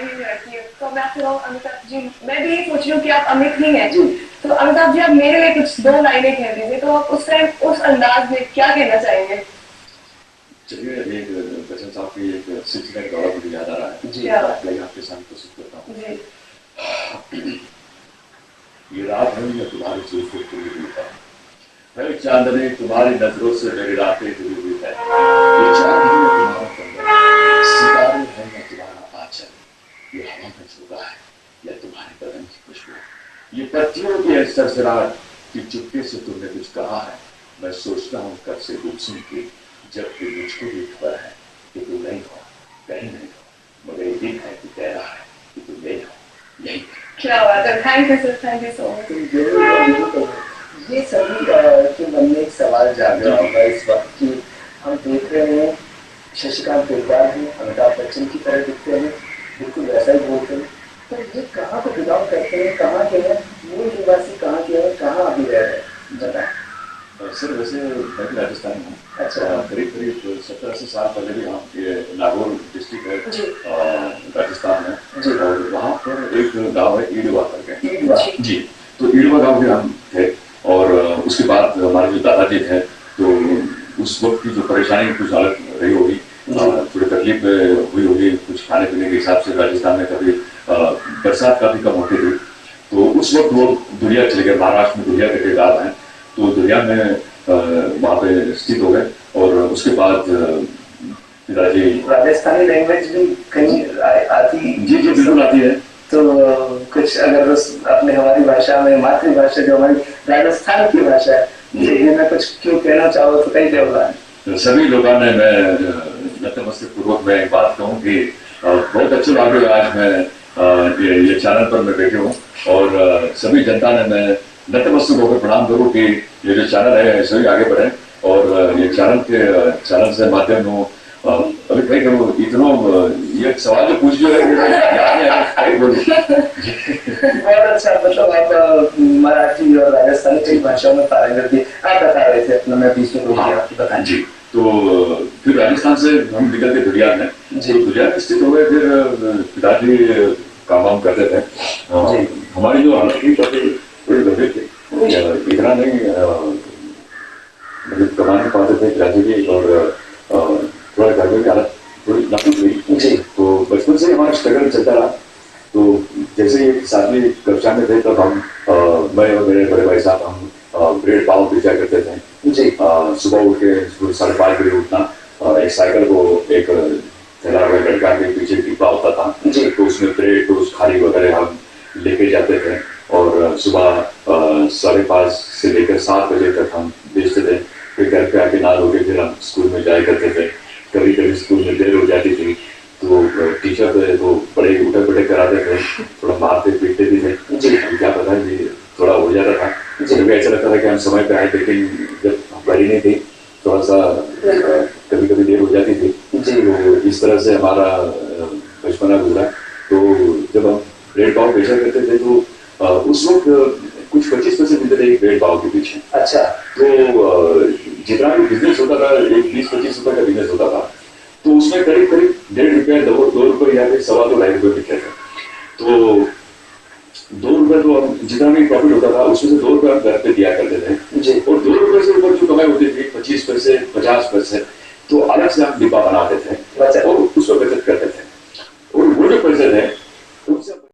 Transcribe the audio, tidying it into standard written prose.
ही लड़की हूँ, तो मैं आपसे कहूँ अमिताभ जी, मैं भी यही सोच रही हूँ कि आप अमित ही हैं जी। तो अमिताभ जी आप मेरे लिए कुछ 2 लाइनें कह दीजिए, तो आप उस टाइम उस अंदाज में क्या कहना चाहेंगे? चलिए, एक बच्चन साहब की एक सिलसिला का दौरा मुझे याद आ रहा है जी, आपके सामने प्रस्तुत करता हूँ जी। ये रात है या तुम्हारी जुल्फों खुली हुई है चांदनी तुम्हारी नजरों से मेरी रातें जुड़ी हुई है। ये चांद है या तुम्हारा कंगन, सितारे हैं या तुम्हारा आंचल, ये हवा में झोंका है या तुम्हारे बदन की खुशबू, ये पत्तियों की है सरसराहट कि चुपके से तुमने कुछ कहा है। मैं सोचता हूँ कब से गुमसुम की, जबकि मुझको भी खबर है कि तुम नहीं हो, कहीं नहीं हो, मगर यही है कि कह रहा है कि तुम यही हो, यही। क्या बात है, thank you sir, thank you so much. ये सभी के मन में एक सवाल जाग रहा होगा इस वक्त कि हम देख रहे हैं शशिकांत बेगवार हैं, अमिताभ बच्चन की तरह दिखते हैं, बिल्कुल वैसा ही बोलते हैं, तो ये कहाँ को बिलोंग करते हैं, कहाँ के हैं, मूल निवासी कहाँ के हैं, कहाँ अभी रह रहे हैं, बताएं। सर वैसे मैं भी राजस्थान में हूँ। अच्छा। करीब करीब 70-80 साल पहले भी हम ये नागौर डिस्ट्रिक्ट है राजस्थान में जी, और वहाँ पर एक गांव है ईडवा करके जी। तो ईडवा गांव भी हम थे, और उसके बाद हमारे जो दादाजी थे, तो उस वक्त की जो परेशानी कुछ अलग रही होगी, थोड़ी तकलीफ हुई होगी कुछ खाने पीने के हिसाब से। राजस्थान में कभी बरसात काफी कम होती थी, तो उस वक्त वो दुनिया चले गए। महाराष्ट्र में दुनिया के गांव हैं, तो दुनिया में वहाँ पे स्थित हो गए, और उसके बाद पिताजी। राजस्थानी लैंग्वेज भी कहीं आती? जी जी बिल्कुल आती है। तो कुछ अगर अपने हमारी भाषा में, मातृभाषा जो हमारी राजस्थान की भाषा है, हिंदी में कुछ क्यों कहना चाहो तो कहीं क्या? सभी लोगों ने, मैं नतमस्तक पूर्वक मैं बात कहूँ कि बहुत अच्छे लगे आज मैं ये चैनल पर मैं बैठे हूँ, और सभी जनता ने मैं नतमस्तक होकर प्रणाम करूँ कि ये जो चैनल है सभी आगे बढ़े, और ये चैनल से माध्यम हो अभी कहीं करूँ इतना ये सवाल जो पूछ जो है याद बहुत अच्छा, मतलब आप मराठी और राजस्थानी कई भाषाओं में पारंगत थे, आप बता रहे थे अपना, मैं बीच में रोक दिया, बताएं जी। तो फिर राजस्थान से हम निकल के दुरियार में जी, दुरियार में स्थित हो गए। फिर पिताजी काम वाम करते थे जी। हमारी जो हालत थी थोड़ी गंभीर थी, इतना नहीं मतलब कमा नहीं पाते थे पिताजी की, और थोड़ा घर में हालत थोड़ी नाजुक हुई जी। तो बचपन से हमारा स्ट्रगल चलता रहा। तो जैसे ही 7वीं कक्षा में थे तब हम मैं और मेरे बड़े भाई साहब हम ब्रेड पाव बेचा करते थे जी। सुबह उठ के 5:30 बजे उठना, एक साइकिल को एक थैला लड़का के पीछे डिब्बा होता था जी, तो उसमें ब्रेड टोस्ट खारी वगैरह हम लेके जाते थे, और सुबह 5:30 से लेकर 7 बजे तक हम बेचते थे। फिर घर पे आके नहा धो के फिर हम स्कूल में जाया करते थे। कभी कभी स्कूल में देर हो जाती थी तो टीचर तो बड़े उठे पटे कराते थे, थोड़ा मारते पीटते भी थे जी। क्या पता जी थोड़ा हो जाता था, मुझे ऐसा लगता था कि हम समय पे आए, लेकिन जब बड़ी नहीं थी थोड़ा सा कभी कभी देर हो जाती थी जी। तो इस तरह से हमारा बचपना गुजरा। तो जब हम ब्रेड पाव बेचा करते थे तो उस वक्त कुछ 25 पैसे मिलते थे एक ब्रेड पाव के पीछे। अच्छा। तो जितना भी बिजनेस होता था, एक 20-25 रुपए का बिजनेस होता था, तो उसमें करीब करीब 1.5 रुपया 2 रुपये या फिर 2.25 रुपये बिकते थे। तो 2 रुपये तो हम जितना भी प्रॉफिट होता था उसमें से 2 रुपये हम घर पे दिया करते थे जी। और 2 रुपये से ऊपर जो कमाई होती थी 25 पैसे 50 पैसे, तो अलग से हम डिब्बा बनाते थे। और